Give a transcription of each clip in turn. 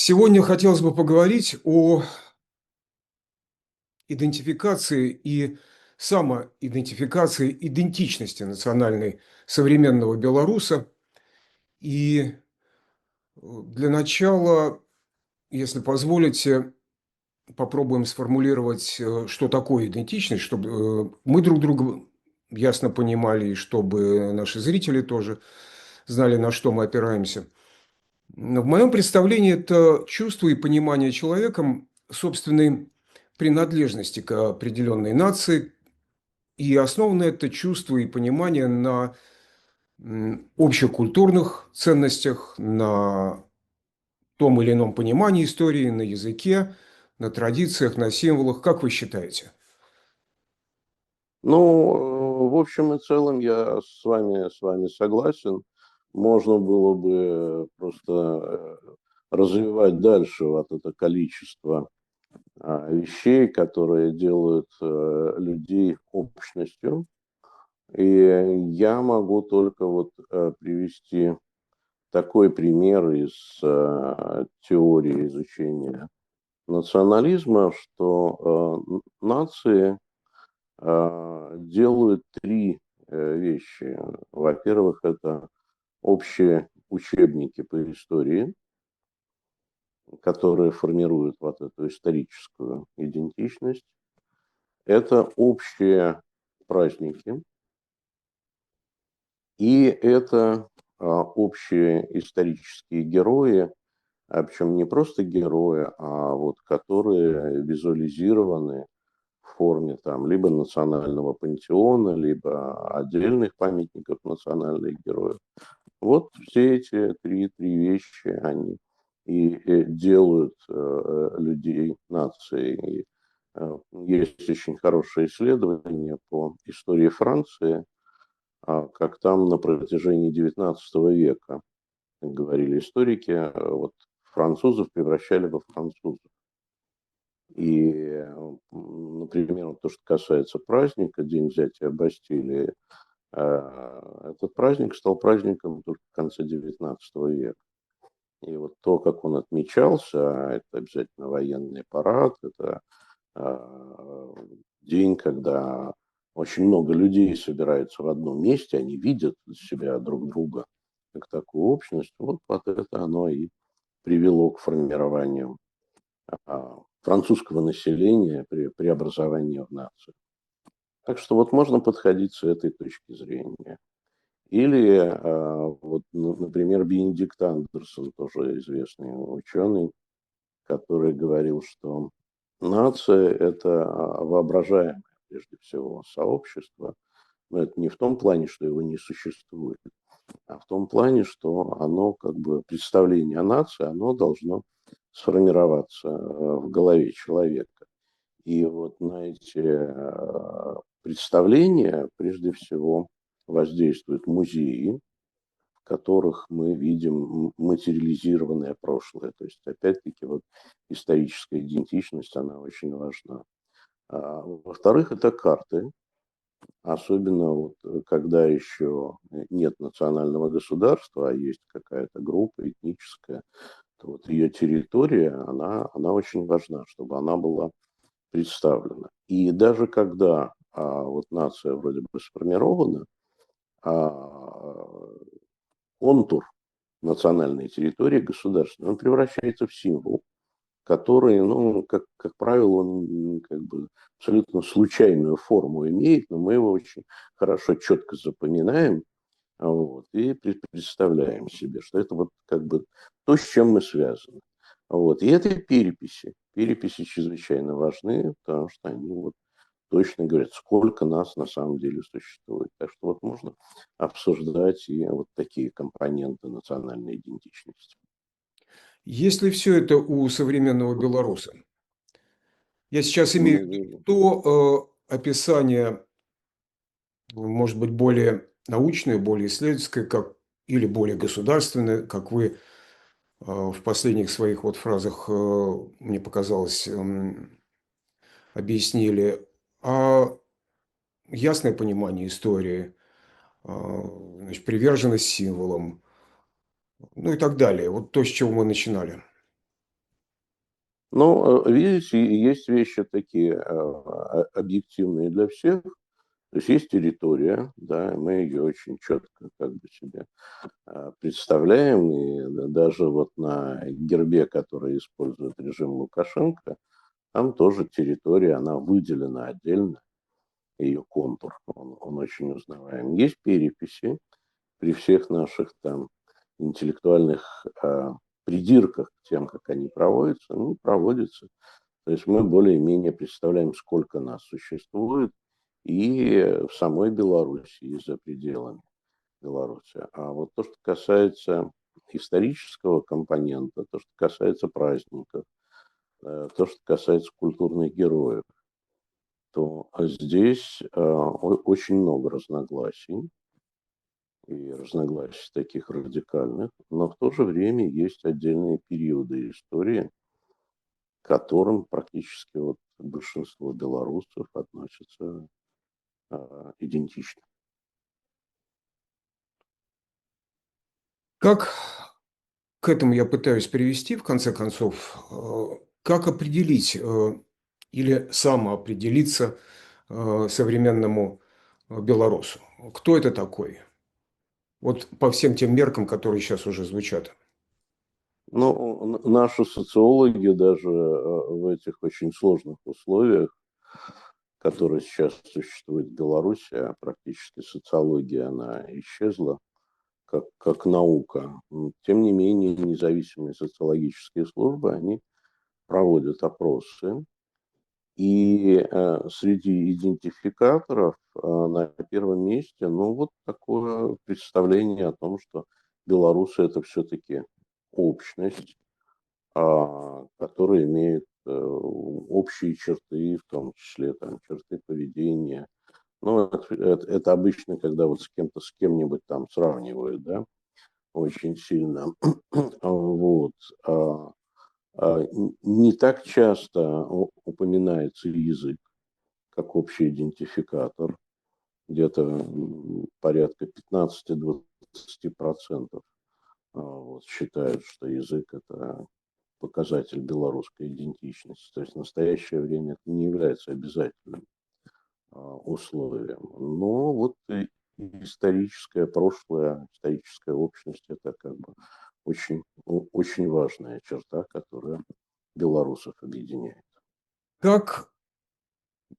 Сегодня хотелось бы поговорить о идентификации и самоидентификации, идентичности национальной современного белоруса. И для начала, если позволите, попробуем сформулировать, что такое идентичность, чтобы мы друг друга ясно понимали, и чтобы наши зрители тоже знали, на что мы опираемся. Но в моем представлении это чувство и понимание человеком собственной принадлежности к определенной нации. И основано это чувство и понимание на общекультурных ценностях, на том или ином понимании истории, на языке, на традициях, на символах. Как вы считаете? Ну, в общем и целом я с вами согласен. Можно было бы просто развивать дальше вот это количество вещей, которые делают людей общностью. И я могу только вот привести такой пример из теории изучения национализма, что нации делают три вещи. Во-первых, это общие учебники по истории, которые формируют вот эту историческую идентичность. Это общие праздники, и это общие исторические герои, причем не просто герои, а вот которые визуализированы в форме там либо национального пантеона, либо отдельных памятников национальных героев. Вот все эти три вещи, они и делают людей нацией. И, есть очень хорошее исследование по истории Франции, как там на протяжении XIX века, как говорили историки, вот французов превращали во французов. И, например, вот то, что касается праздника, День взятия Бастилии, этот праздник стал праздником только в конце XIX века. И вот то, как он отмечался, это обязательно военный парад, это день, когда очень много людей собираются в одном месте, они видят себя друг друга как такую общность. Вот это оно и привело к формированию французского населения при преобразовании в нацию. Так что вот можно подходить с этой точки зрения. Или, вот, например, Бенедикт Андерсон, тоже известный ученый, который говорил, что нация – это воображаемое, прежде всего, сообщество. Но это не в том плане, что его не существует, а в том плане, что оно, как бы, представление о нации, оно должно сформироваться в голове человека. И вот на эти представления, прежде всего, воздействуют музеи, в которых мы видим материализированное прошлое. То есть, опять-таки, вот историческая идентичность, она очень важна. Во-вторых, это карты, особенно вот, когда еще нет национального государства, а есть какая-то группа этническая, то вот ее территория, она очень важна, чтобы она была представлена. И даже когда вот нация вроде бы сформирована, а, контур национальной территории государственной, он превращается в символ, который, ну, как правило, он как бы абсолютно случайную форму имеет, но мы его очень хорошо, четко запоминаем, вот, и представляем себе, что это вот как бы то, с чем мы связаны. Вот. И это переписи. Переписи чрезвычайно важны, потому что они вот точно говорят, сколько нас на самом деле существует. Так что вот можно обсуждать и вот такие компоненты национальной идентичности. Есть ли все это у современного белоруса? Я сейчас имею в виду Ну, то описание, может быть, более научное, более исследовательское, как, или более государственное, как вы в последних своих вот фразах, мне показалось, объяснили, а ясное понимание истории, значит, приверженность символам, ну и так далее. Вот то, с чего мы начинали. Но, видите, есть вещи такие объективные для всех. То есть территория, да, мы ее очень четко как бы себе представляем, и даже вот на гербе, который использует режим Лукашенко, там тоже территория, она выделена отдельно, ее контур, он очень узнаваем. Есть переписи при всех наших там интеллектуальных придирках к тем, как они проводятся, они проводятся. То есть мы более-менее представляем, сколько нас существует и в самой Беларуси, и за пределами Беларуси. А вот то, что касается исторического компонента, то, что касается праздников, то, что касается культурных героев, то здесь очень много разногласий, и разногласий таких радикальных, но в то же время есть отдельные периоды истории, к которым практически вот большинство белорусов относятся идентично. Как к этому я пытаюсь привести, в конце концов, как определить или самоопределиться современному белорусу? Кто это такой? Вот по всем тем меркам, которые сейчас уже звучат. Ну, наши социологи даже в этих очень сложных условиях, которые сейчас существуют в Беларуси, а практически социология, она исчезла как наука. Тем не менее, независимые социологические службы, они проводят опросы. И среди идентификаторов на первом месте, ну, вот такое представление о том, что белорусы это все-таки общность, которые имеют общие черты, в том числе там, черты поведения. Ну, это обычно, когда вот с кем-нибудь там сравнивают, да, очень сильно. Вот. Не так часто упоминается язык как общий идентификатор. Где-то порядка 15-20% вот, считают, что язык – это показатель белорусской идентичности. То есть в настоящее время это не является обязательным условием. Но вот историческое прошлое, историческая общность – это как бы очень важная черта, которая белорусов объединяет. Как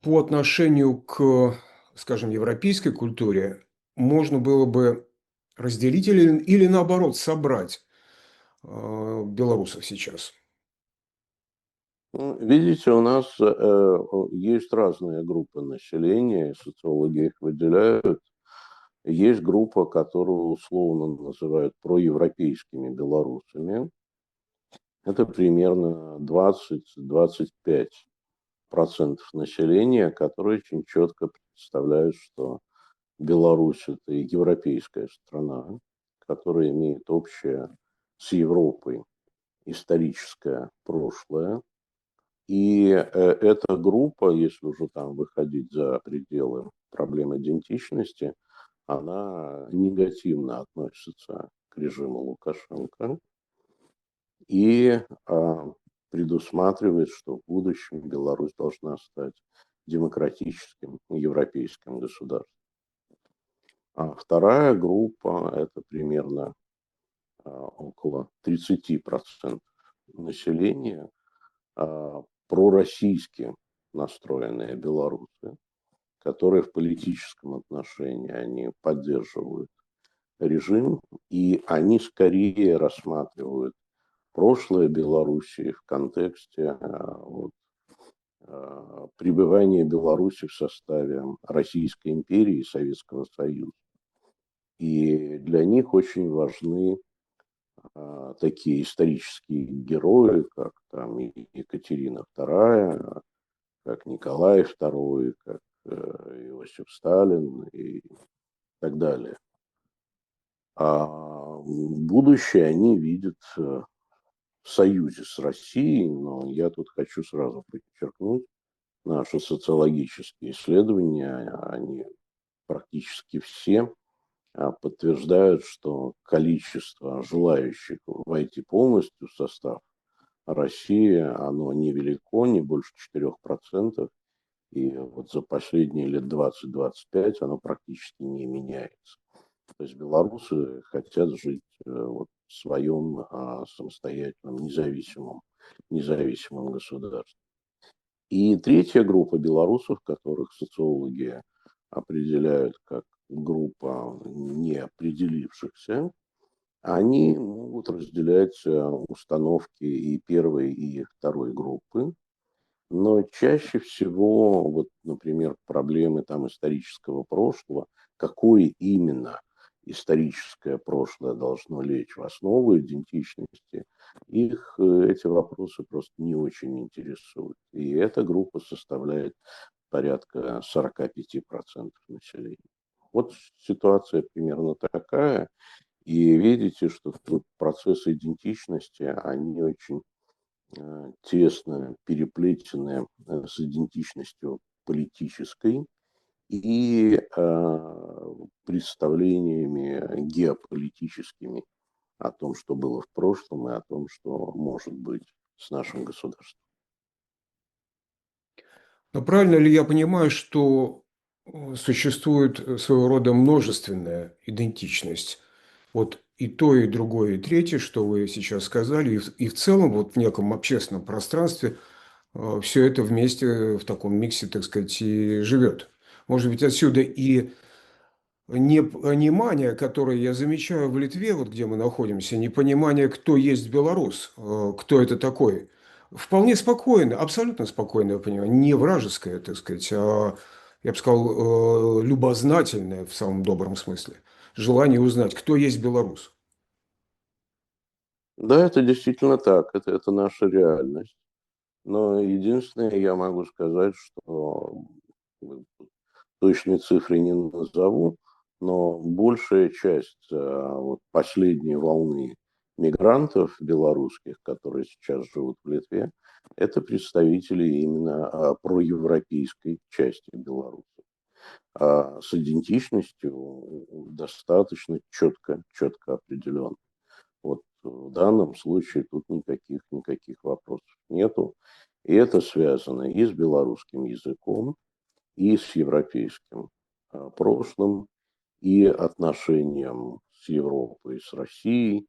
по отношению к, скажем, европейской культуре можно было бы разделить или наоборот собрать белорусов сейчас? Ну, видите, у нас есть разные группы населения, и социологи их выделяют. Есть группа, которую условно называют проевропейскими белорусами. Это примерно 20-25% населения, которые очень четко представляют, что Беларусь – это европейская страна, которая имеет общее с Европой историческое прошлое. И эта группа, если уже там выходить за пределы проблем идентичности, она негативно относится к режиму Лукашенко и предусматривает, что в будущем Беларусь должна стать демократическим европейским государством. А вторая группа – это примерно около 30% населения, пророссийски настроенные белорусы, которые в политическом отношении они поддерживают режим, и они скорее рассматривают прошлое Белоруссии в контексте пребывания Беларуси в составе Российской империи и Советского Союза. И для них очень важны такие исторические герои, как там Екатерина II, как Николай II, как Иосиф Сталин и так далее. А будущее они видят в союзе с Россией, но я тут хочу сразу подчеркнуть, наши социологические исследования, они практически все подтверждают, что количество желающих войти полностью в состав России, оно невелико, не больше 4%. И вот за последние лет 20-25 оно практически не меняется. То есть белорусы хотят жить вот в своем самостоятельном, независимом государстве. И третья группа белорусов, которых социологи определяют как группа неопределившихся, они могут разделять установки и первой, и второй группы. Но чаще всего, вот, например, проблемы там исторического прошлого, какое именно историческое прошлое должно лечь в основу идентичности, их эти вопросы просто не очень интересуют. И эта группа составляет порядка 45% населения. Вот ситуация примерно такая. И видите, что тут процессы идентичности, они очень тесно переплетены с идентичностью политической и представлениями геополитическими о том, что было в прошлом и о том, что может быть с нашим государством. Но правильно ли я понимаю, что существует своего рода множественная идентичность? Вот и то, и другое, и третье, что вы сейчас сказали, и в целом вот в неком общественном пространстве все это вместе в таком миксе, так сказать, и живет. Может быть, отсюда и непонимание, которое я замечаю в Литве, вот где мы находимся, непонимание, кто есть белорус, кто это такой. Вполне спокойно, абсолютно спокойное понимание, не вражеское, так сказать, а, я бы сказал, любознательное в самом добром смысле. Желание узнать, кто есть белорус. Да, это действительно так, это наша реальность. Но единственное, я могу сказать, что точные цифры не назову, но большая часть вот последней волны мигрантов белорусских, которые сейчас живут в Литве, это представители именно проевропейской части Беларуси. С идентичностью достаточно четко определен. Вот в данном случае тут никаких вопросов нету. И это связано и с белорусским языком, и с европейским прошлым, и отношением с Европой, с Россией,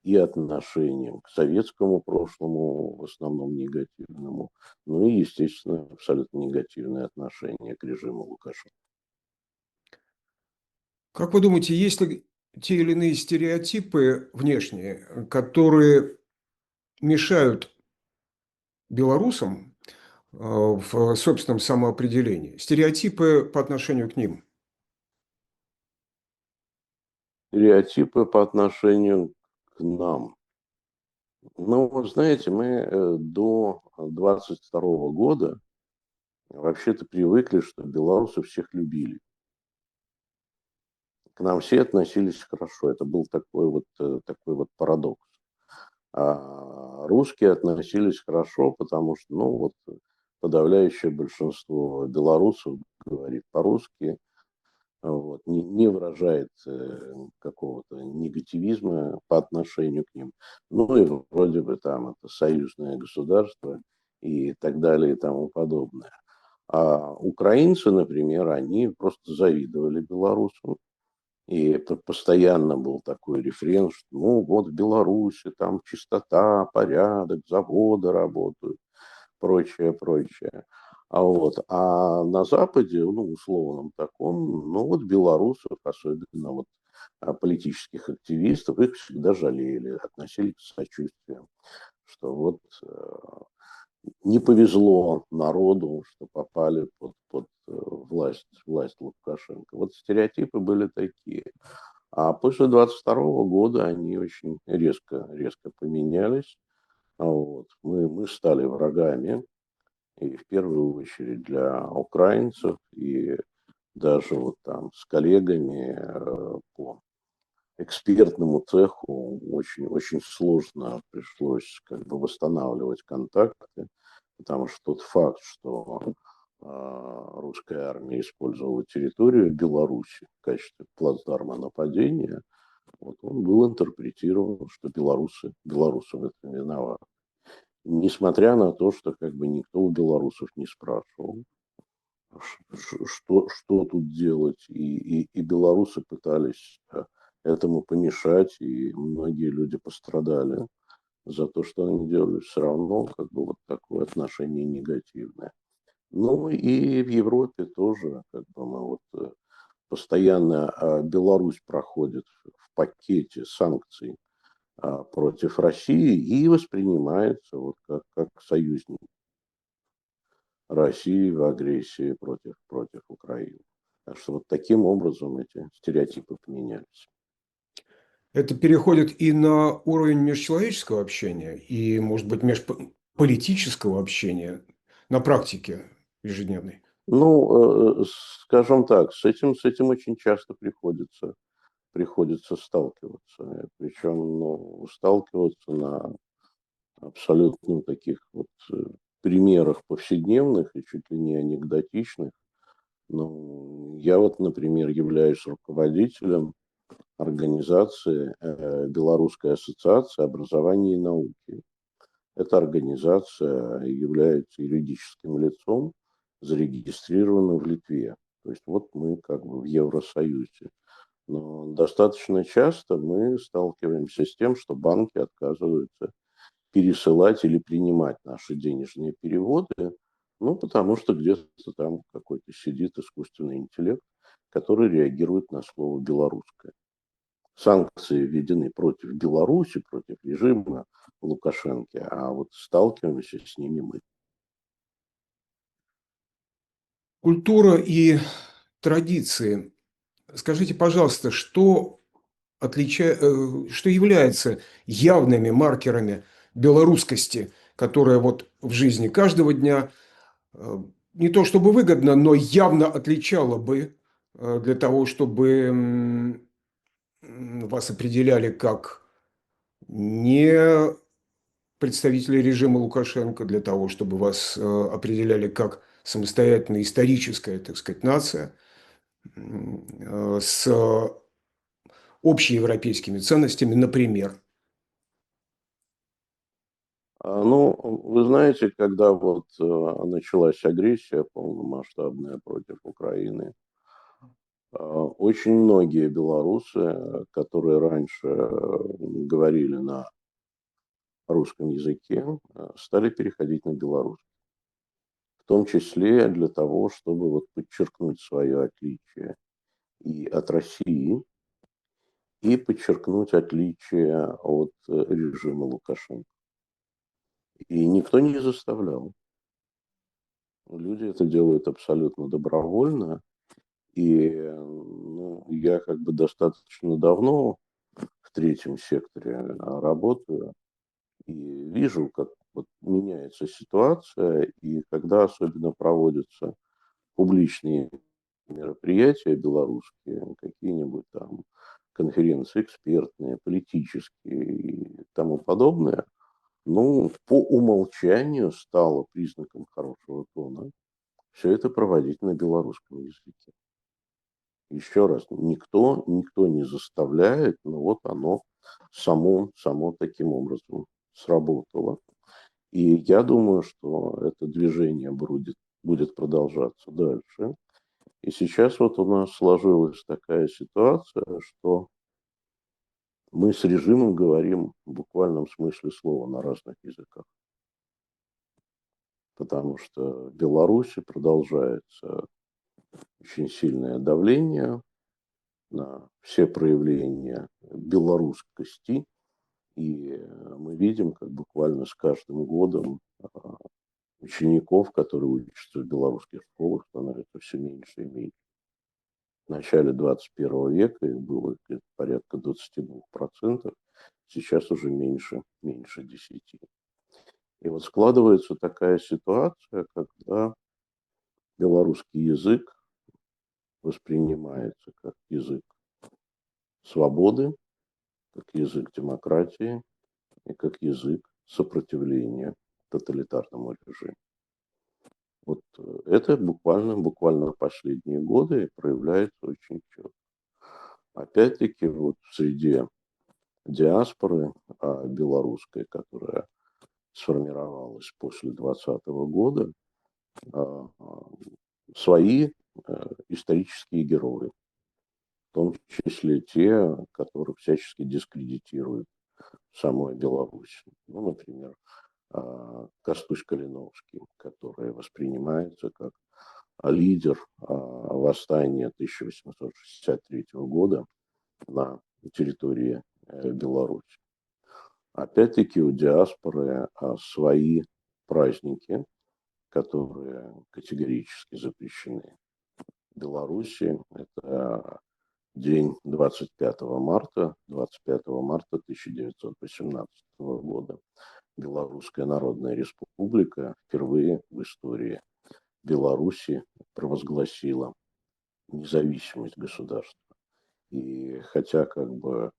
и отношением к советскому прошлому, в основном негативному, ну и, естественно, абсолютно негативное отношение к режиму Лукашенко. Как вы думаете, есть ли те или иные стереотипы внешние, которые мешают белорусам в собственном самоопределении? Стереотипы по отношению к ним. Стереотипы по отношению к нам. Ну, вы знаете, мы до 22 года вообще-то привыкли, что белорусы всех любили. К нам все относились хорошо. Это был такой вот парадокс. А русские относились хорошо, потому что, ну, вот подавляющее большинство белорусов говорит по-русски, вот, не выражает какого-то негативизма по отношению к ним. Ну и вроде бы там это союзное государство и так далее и тому подобное. А украинцы, например, они просто завидовали белорусам. И это постоянно был такой рефрен, что ну вот в Беларуси там чистота, порядок, заводы работают, прочее. А на Западе, ну, условном таком, ну, вот белорусов, особенно вот политических активистов, их всегда жалели, относились с сочувствием, что вот не повезло народу, что попали под власть Лукашенко. Вот стереотипы были такие. А после 22 года они очень резко поменялись. Вот. Мы стали врагами, и в первую очередь для украинцев, и даже вот там с коллегами по экспертному цеху очень сложно пришлось как бы восстанавливать контакты, потому что тот факт, что русская армия использовала территорию Беларуси в качестве плацдарма нападения, вот он был интерпретирован, что белорусы в этом виноваты. несмотря на то, что как бы никто у белорусов не спрашивал, что тут делать, и белорусы пытались этому помешать, и многие люди пострадали за то, что они делали, все равно как бы вот такое отношение негативное. Ну и в Европе тоже как бы мы вот постоянно Беларусь проходит в пакете санкций против России и воспринимается вот как союзник России в агрессии против Украины. Так что вот таким образом эти стереотипы поменялись. Это переходит и на уровень межчеловеческого общения, и, может быть, межполитического общения на практике ежедневной. Ну, скажем так, с этим очень часто приходится сталкиваться. Причем ну, сталкиваться на абсолютно таких вот примерах повседневных и чуть ли не анекдотичных. Ну, я вот, например, являюсь руководителем организации Белорусской ассоциации образования и науки. Эта организация является юридическим лицом, зарегистрированным в Литве. То есть вот мы как бы в Евросоюзе. Но достаточно часто мы сталкиваемся с тем, что банки отказываются пересылать или принимать наши денежные переводы, ну, потому что где-то там какой-то сидит искусственный интеллект, который реагирует на слово «белорусское». Санкции введены против Беларуси, против режима Лукашенко, а вот сталкиваемся с ними мы. Культура и традиции. Скажите, пожалуйста, что является явными маркерами белорусскости, которая вот в жизни каждого дня не то чтобы выгодно, но явно отличала бы для того, чтобы вас определяли как не представители режима Лукашенко, для того, чтобы вас определяли как самостоятельная историческая, так сказать, нация с общеевропейскими ценностями, например. Ну, вы знаете, когда вот началась агрессия полномасштабная против Украины, очень многие белорусы, которые раньше говорили на русском языке, стали переходить на белорусский. В том числе для того, чтобы вот подчеркнуть свое отличие и от России, и подчеркнуть отличие от режима Лукашенко. И никто не заставлял. Люди это делают абсолютно добровольно. И ну, я как бы достаточно давно в третьем секторе работаю и вижу, как вот меняется ситуация, и когда особенно проводятся публичные мероприятия белорусские, какие-нибудь там конференции экспертные, политические и тому подобное, ну, по умолчанию стало признаком хорошего тона все это проводить на белорусском языке. Еще раз, никто не заставляет, но вот оно само таким образом сработало. И я думаю, что это движение будет продолжаться дальше. И сейчас вот у нас сложилась такая ситуация, что мы с режимом говорим в буквальном смысле слова на разных языках. Потому что в Беларуси продолжается очень сильное давление на все проявления белорусскости. И мы видим, как буквально с каждым годом учеников, которые учатся в белорусских школах, становится все меньше и меньше. В начале 21 века их было порядка 22%, сейчас уже меньше 10%. И вот складывается такая ситуация, когда белорусский язык воспринимается как язык свободы, как язык демократии и как язык сопротивления тоталитарному режиму. Вот это буквально последние годы проявляется очень четко. Опять-таки вот в среде диаспоры белорусской, которая сформировалась после 2020 года, а, свои исторические герои, в том числе те, которые всячески дискредитируют самой Беларусь. Ну, например, Костусь Калиновский, который воспринимается как лидер восстания 1863 года на территории Беларуси. Опять-таки у диаспоры свои праздники, которые категорически запрещены в Беларуси. Это день 25 марта 1918 года. Белорусская Народная Республика впервые в истории Беларуси провозгласила независимость государства. И хотя как бы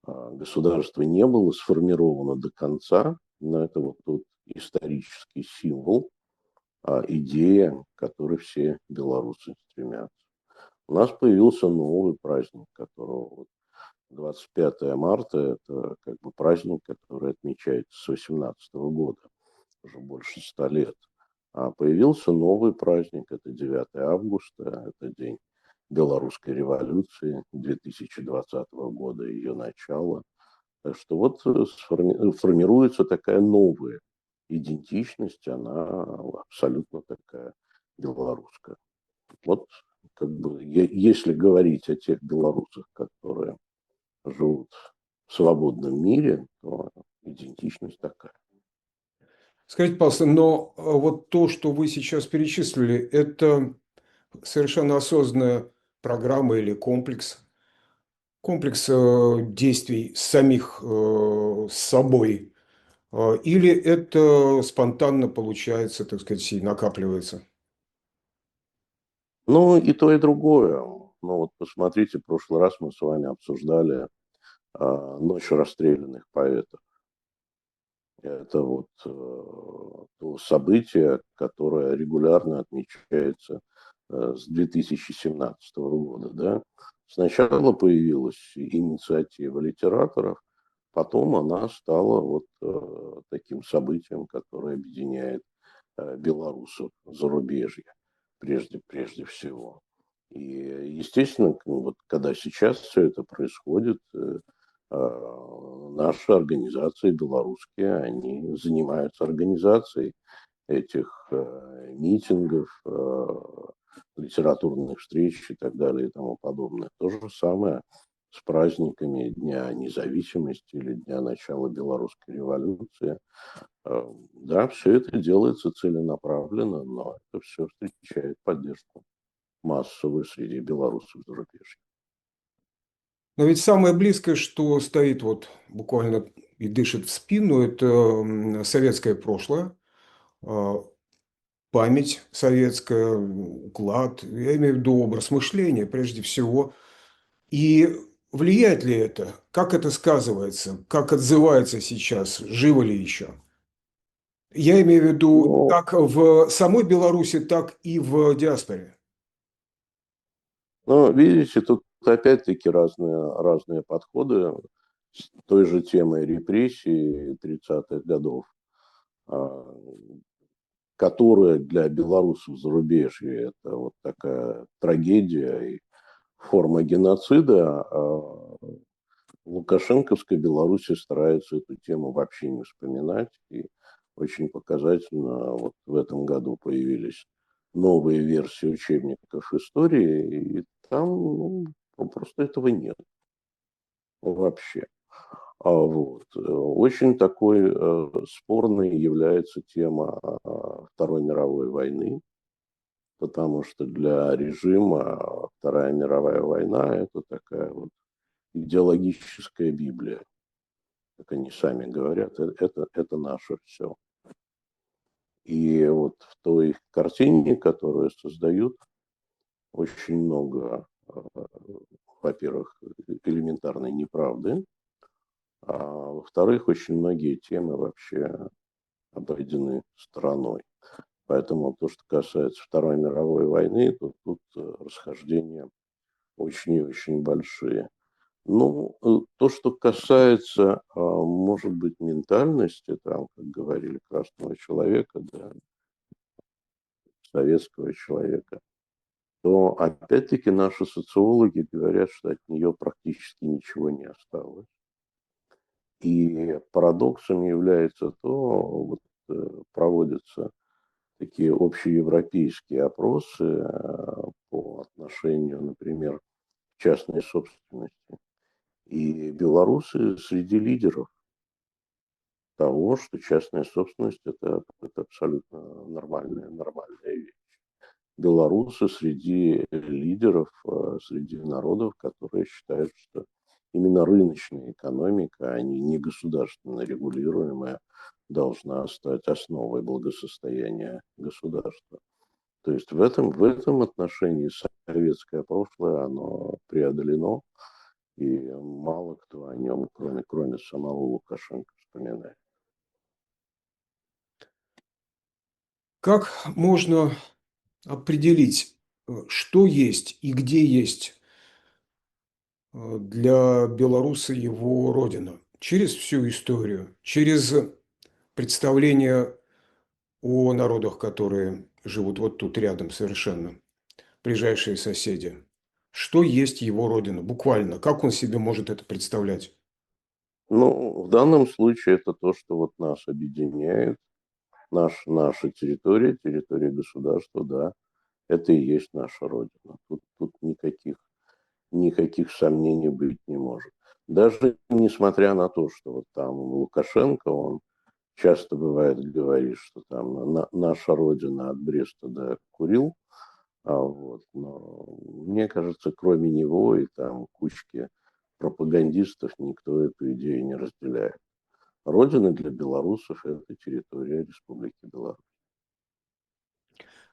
государство не было сформировано до конца, но это вот тот исторический символ, идея, к которой все белорусы стремятся. У нас появился новый праздник, которого вот 25 марта, это как бы праздник, который отмечается с 18 года, уже больше 100 лет. А появился новый праздник, это 9 августа, это день Белорусской революции 2020 года, ее начало. Так что вот формируется такая новая идентичность, она абсолютно такая белорусская. Вот как бы, если говорить о тех белорусах, которые живут в свободном мире, то идентичность такая. Скажите, пожалуйста, но вот то, что вы сейчас перечислили, это совершенно осознанная программа или комплекс действий самих с собой, или это спонтанно получается, так сказать, и накапливается? Ну, и то, и другое. Ну, вот посмотрите, в прошлый раз мы с вами обсуждали «Ночь расстрелянных поэтов». Это вот то событие, которое регулярно отмечается с 2017 года. Да? Сначала появилась инициатива литераторов, потом она стала вот таким событием, которое объединяет белорусов зарубежья прежде всего. И, естественно, ну, вот, когда сейчас все это происходит, наши организации белорусские, они занимаются организацией этих митингов, литературных встреч и так далее и тому подобное. То же самое с праздниками Дня независимости или Дня начала Белорусской революции. Да, все это делается целенаправленно, но это все встречает поддержку массовую среди белорусов зарубежья. Но ведь самое близкое, что стоит вот буквально и дышит в спину, это советское прошлое, а, память советская, уклад, я имею в виду образ мышления прежде всего. И влияет ли это? Как это сказывается? Как отзывается сейчас? Живо ли еще? Я имею в виду Но, как в самой Беларуси, так и в диаспоре. но видите, тут опять-таки разные подходы с той же темой репрессий 30-х годов, а, которая для белорусов зарубежья это вот такая трагедия и форма геноцида. Лукашенковской Беларуси старается эту тему вообще не вспоминать. И очень показательно, вот в этом году появились новые версии учебников истории, и там ну, просто этого нет вообще. Вот. Очень такой спорной является тема Второй мировой войны, потому что для режима Вторая мировая война это такая вот идеологическая Библия, как они сами говорят, это наше все. И вот в той картине, которую создают, очень много, во-первых, элементарной неправды, а во-вторых, очень многие темы вообще обойдены стороной. Поэтому то, что касается Второй мировой войны, то тут расхождения очень и очень большие. То, что касается, может быть, ментальности, там, как говорили, красного человека, да, советского человека, то опять-таки наши социологи говорят, что от нее практически ничего не осталось. И парадоксом является вот, проводятся такие общеевропейские опросы по отношению, например, к частной собственности. И белорусы среди лидеров того, что частная собственность это абсолютно нормальная вещь. Белорусы среди лидеров, среди народов, которые считают, что именно рыночная экономика, а не государственно регулируемая, должна стать основой благосостояния государства. То есть в этом отношении советское прошлое, оно преодолено, и мало кто о нем, кроме самого Лукашенко, вспоминает. Как можно определить, что есть и где есть для белоруса его родина? Через всю историю, через представление о народах, которые живут вот тут рядом совершенно, ближайшие соседи. Что есть его родина? Буквально. Как он себе может это представлять? В данном случае это то, что вот нас объединяет, наша территория государства, да, это и есть наша Родина. Тут никаких сомнений быть не может. Даже несмотря на то, что вот там Лукашенко, он часто бывает говорит, что там наша Родина от Бреста до Курил, но мне кажется, кроме него и там кучки пропагандистов никто эту идею не разделяет. Родина для белорусов – это территория Республики Беларусь.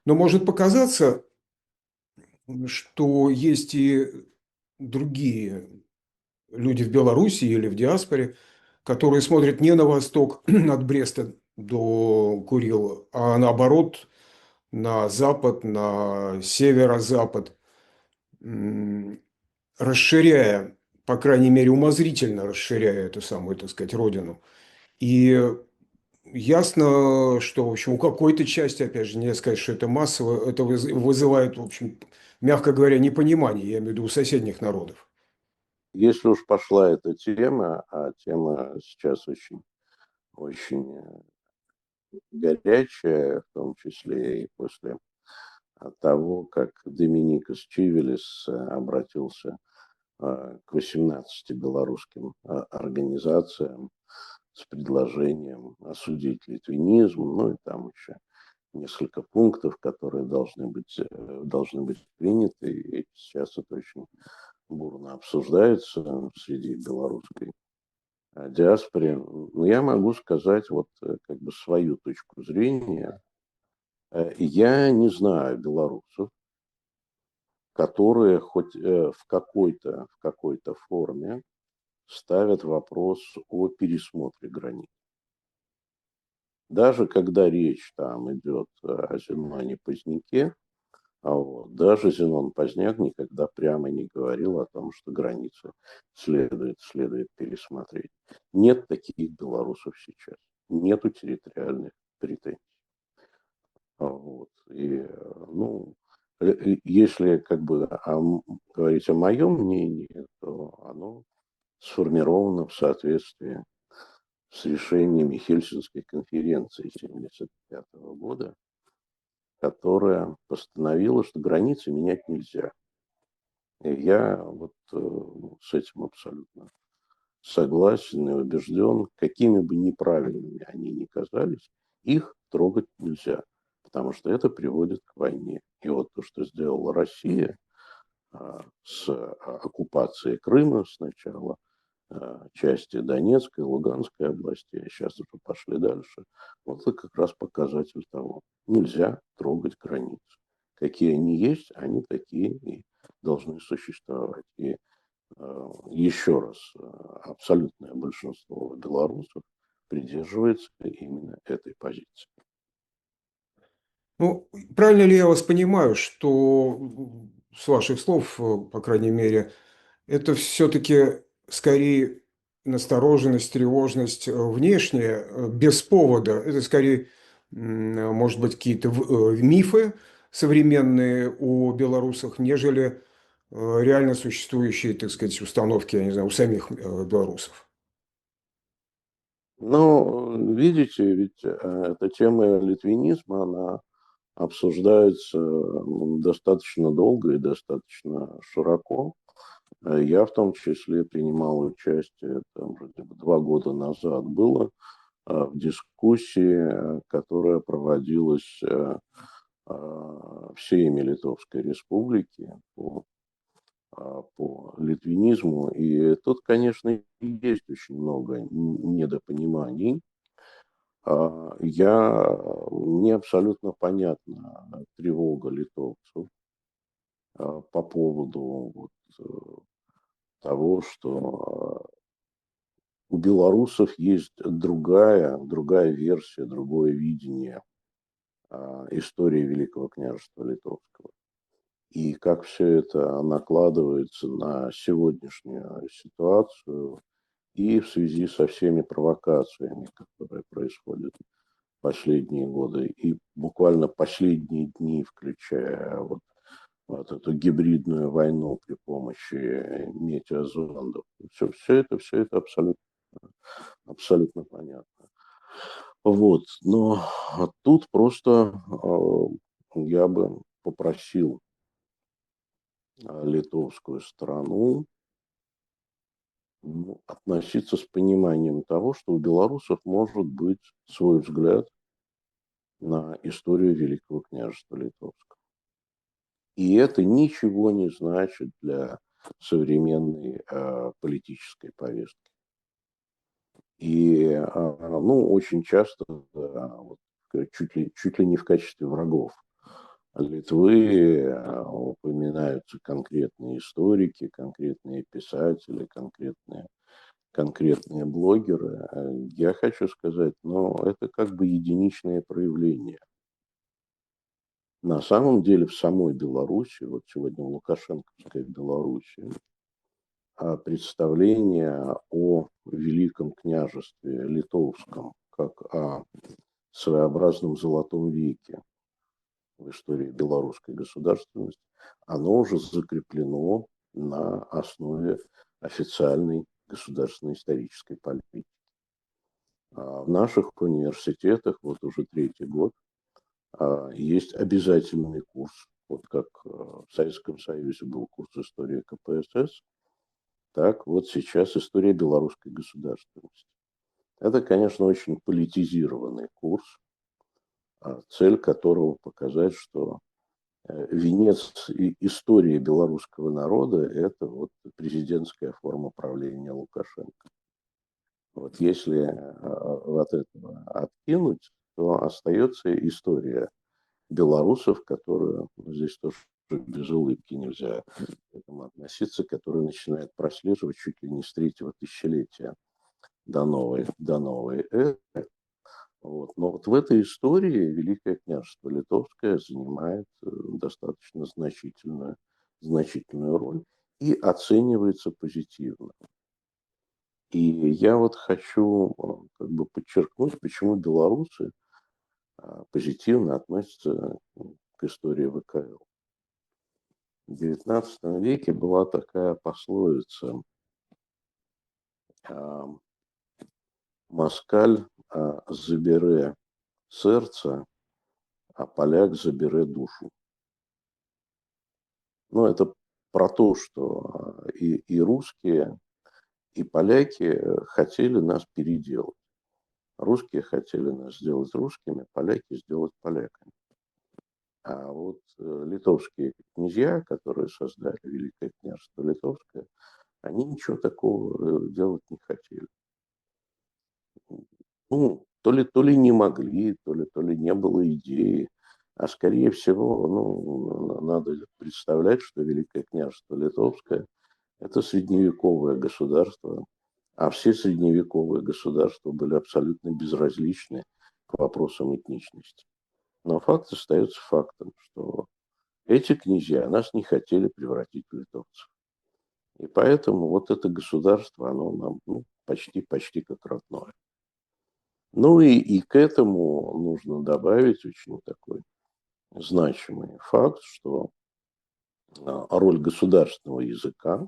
Но может показаться, что есть и другие люди в Беларуси или в диаспоре, которые смотрят не на восток от Бреста до Курила, а наоборот на запад, на северо-запад, расширяя, по крайней мере, умозрительно расширяя эту самую, так сказать, родину. И ясно, что, в общем, у какой-то части, опять же, нельзя сказать, что это массово, это вызывает, в общем, мягко говоря, непонимание, я имею в виду у соседних народов. Если уж пошла эта тема, а тема сейчас очень горячая, в том числе и после того, как Доминикос Чивелис обратился к 18 белорусским организациям с предложением осудить литвинизм, ну и там еще несколько пунктов, которые должны быть приняты, и сейчас это очень бурно обсуждается среди белорусской диаспоре. Но я могу сказать вот как бы свою точку зрения. Я не знаю белорусов, которые хоть в какой-то форме ставят вопрос о пересмотре границ. Даже когда речь там идет о Зеноне Поздняке, даже Зенон Поздняк никогда прямо не говорил о том, что границы следует пересмотреть. Нет таких белорусов сейчас. Нету территориальных претензий. Если как бы говорить о моем мнении, то оно сформировано в соответствии с решениями Хельсинской конференции 1975 года, которая постановила, что границы менять нельзя. И я вот с этим абсолютно согласен и убежден, какими бы неправильными они ни казались, их трогать нельзя, потому что это приводит к войне. И вот то, что сделала Россия с оккупацией Крыма сначала, части Донецкой, Луганской области, а сейчас уже пошли дальше, вот это как раз показатель того, нельзя трогать границы. Какие они есть, они такие и должны существовать. И еще раз, абсолютное большинство белорусов придерживается именно этой позиции. Ну, правильно ли я вас понимаю, что с ваших слов, по крайней мере, это все-таки скорее настороженность, тревожность внешняя, без повода. Это скорее, может быть, какие-то мифы современные о белорусах, нежели реально существующие, так сказать, установки, я не знаю, у самих белорусов. Но, видите, ведь эта тема литвинизма, она обсуждается достаточно долго и достаточно широко. Я в том числе принимал участие, там, вроде бы 2 года назад было, в дискуссии, которая проводилась всеми Литовской Республики по литвинизму. И тут, конечно, и есть очень много недопониманий. Мне абсолютно понятна тревога литовцев по поводу вот, того, что у белорусов есть другая версия, другое видение истории Великого княжества Литовского. И как все это накладывается на сегодняшнюю ситуацию и в связи со всеми провокациями, которые происходят последние годы и буквально последние дни, включая вот эту гибридную войну при помощи метеозондов. Все это абсолютно понятно. Вот. Но тут просто я бы попросил литовскую страну относиться с пониманием того, что у белорусов может быть свой взгляд на историю Великого княжества Литовского. И это ничего не значит для современной политической повестки. И ну, очень часто вот, чуть ли не в качестве врагов Литвы упоминаются конкретные историки, конкретные писатели, конкретные блогеры. Я хочу сказать, но это как бы единичное проявление. На самом деле в самой Беларуси, вот сегодня в Лукашенковской Беларуси, представление о Великом княжестве Литовском как о своеобразном золотом веке в истории белорусской государственности, оно уже закреплено на основе официальной государственной исторической политики. В наших университетах вот уже третий год есть обязательный курс, вот как в Советском Союзе был курс истории КПСС, так вот сейчас история белорусской государственности. Это, конечно, очень политизированный курс, цель которого показать, что венец истории белорусского народа – это вот президентская форма правления Лукашенко. Вот если от этого откинуть, то остается история белорусов, которую здесь тоже без улыбки нельзя к этому относиться, которая начинает прослеживать чуть ли не с третьего тысячелетия до новой эры. Вот. Но вот в этой истории Великое княжество Литовское занимает достаточно значительную роль и оценивается позитивно. И я вот хочу как бы подчеркнуть, почему белорусы позитивно относятся к истории ВКЛ. В XIX веке была такая пословица «Москаль забере сердце, а поляк забере душу». Ну, это про то, что и русские, и поляки хотели нас переделать. Русские хотели нас сделать русскими, поляки сделать поляками. А вот литовские князья, которые создали Великое княжество Литовское, они ничего такого делать не хотели. Ну, то ли не могли, то ли не было идеи. А скорее всего, ну, надо представлять, что Великое княжество Литовское – это средневековое государство, а все средневековые государства были абсолютно безразличны к вопросам этничности. Но факт остается фактом, что эти князья нас не хотели превратить в литовцев. И поэтому вот это государство, оно нам почти как родное. Ну и к этому нужно добавить очень такой значимый факт, что роль государственного языка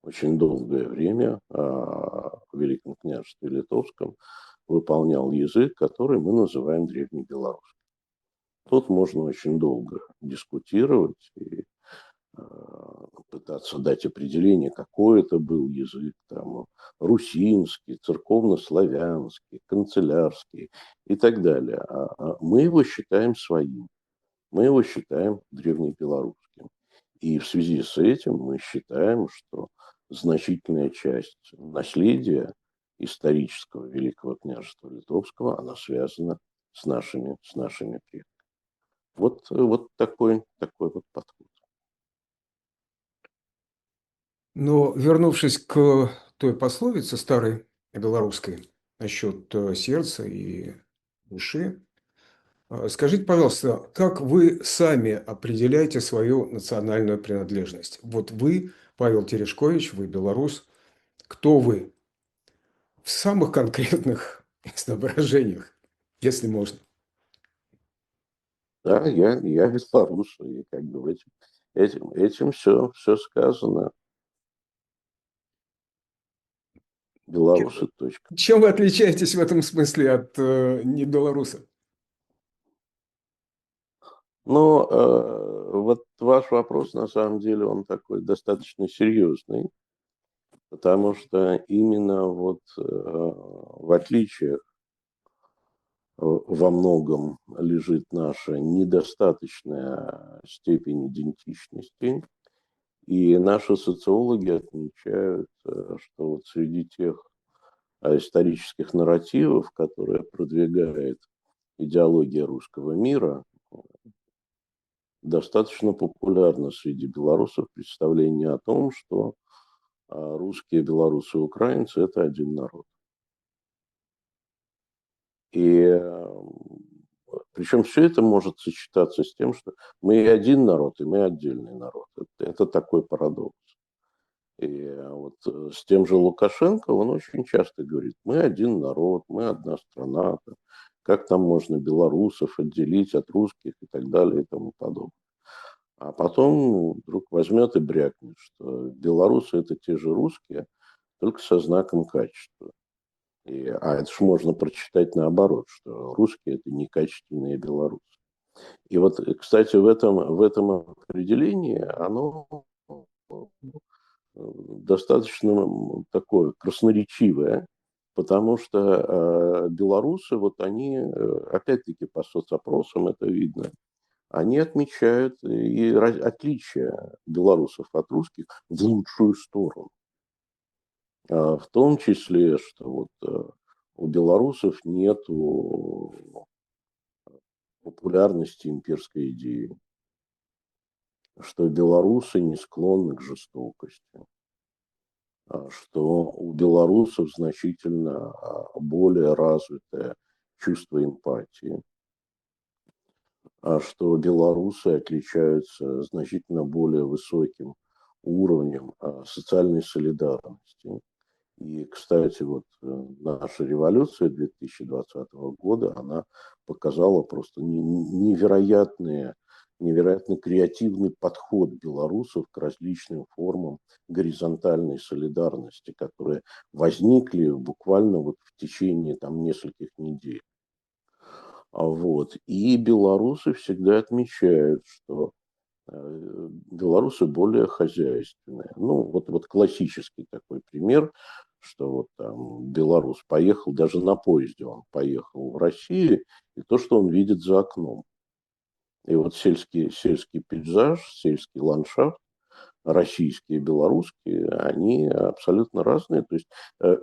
очень долгое время в Великом княжестве Литовском выполнял язык, который мы называем древнебелорусским. Тут можно очень долго дискутировать и пытаться дать определение, какой это был язык, там, русинский, церковнославянский, канцелярский и так далее. Мы его считаем своим, мы его считаем древнебелорусским. И в связи с этим мы считаем, что значительная часть наследия исторического Великого княжества Литовского, она связана с нашими предками. Вот такой вот подход. Но вернувшись к той пословице старой белорусской насчет сердца и души, скажите, пожалуйста, как вы сами определяете свою национальную принадлежность? Вот вы, Павел Терешкович, вы белорус. Кто вы? В самых конкретных изображениях, если можно. Да, я белорус, и как бы этим все сказано. Белорусы, точка. Чем вы отличаетесь в этом смысле от небелорусов? Но вот ваш вопрос, на самом деле, он такой достаточно серьезный, потому что именно вот в отличие во многом лежит наша недостаточная степень идентичности. И наши социологи отмечают, что вот среди тех исторических нарративов, которые продвигает идеология русского мира, достаточно популярно среди белорусов представление о том, что русские, белорусы и украинцы – это один народ. И причем все это может сочетаться с тем, что мы и один народ, и мы отдельный народ. Это такой парадокс. И вот с тем же Лукашенко он очень часто говорит, мы один народ, мы одна страна, как там можно белорусов отделить от русских и так далее и тому подобное. А потом вдруг возьмет и брякнет, что белорусы это те же русские, только со знаком качества. Это же можно прочитать наоборот, что русские это некачественные белорусы. И вот, кстати, в этом определении оно достаточно такое красноречивое, потому что белорусы, вот они, опять-таки по соцопросам это видно, они отмечают и отличия белорусов от русских в лучшую сторону. В том числе, что вот у белорусов нет популярности имперской идеи, что белорусы не склонны к жестокости, что у белорусов значительно более развитое чувство эмпатии, что белорусы отличаются значительно более высоким уровнем социальной солидарности. И, кстати, вот наша революция 2020 года, она показала просто невероятно креативный подход белорусов к различным формам горизонтальной солидарности, которые возникли буквально вот в течение там нескольких недель. Вот. И белорусы всегда отмечают, что белорусы более хозяйственные. Ну, вот классический такой пример, что вот там белорус поехал, даже на поезде он поехал в Россию, и то, что он видит за окном. И вот сельский пейзаж, сельский ландшафт, российские и белорусские, они абсолютно разные. То есть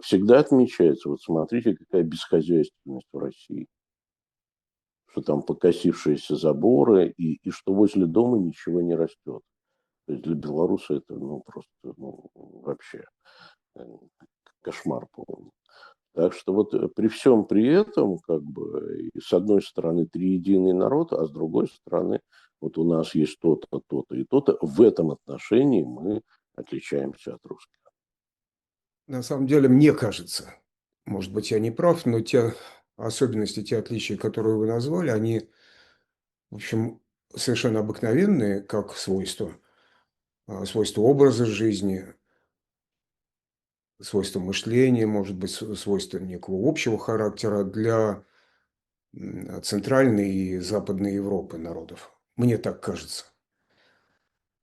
всегда отмечается, вот смотрите, какая бесхозяйственность в России, что там покосившиеся заборы и что возле дома ничего не растет. То есть для белоруса это просто вообще э, кошмар полный. Так что вот при всем при этом, как бы, с одной стороны, триединый народ, а с другой стороны, вот у нас есть то-то, то-то и то-то. В этом отношении мы отличаемся от русских. На самом деле, мне кажется, может быть, я не прав, но те особенности, те отличия, которые вы назвали, они, в общем, совершенно обыкновенные, как свойства. Свойства образа жизни, свойства мышления, может быть, свойства некого общего характера для Центральной и Западной Европы народов. Мне так кажется.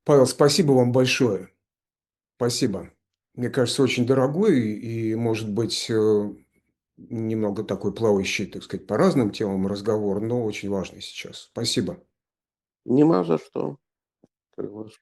Павел, спасибо вам большое. Спасибо. Мне кажется, очень дорогой и, может быть, немного такой плавающий, так сказать, по разным темам разговор, но очень важный сейчас. Спасибо. Нема за что. Как вас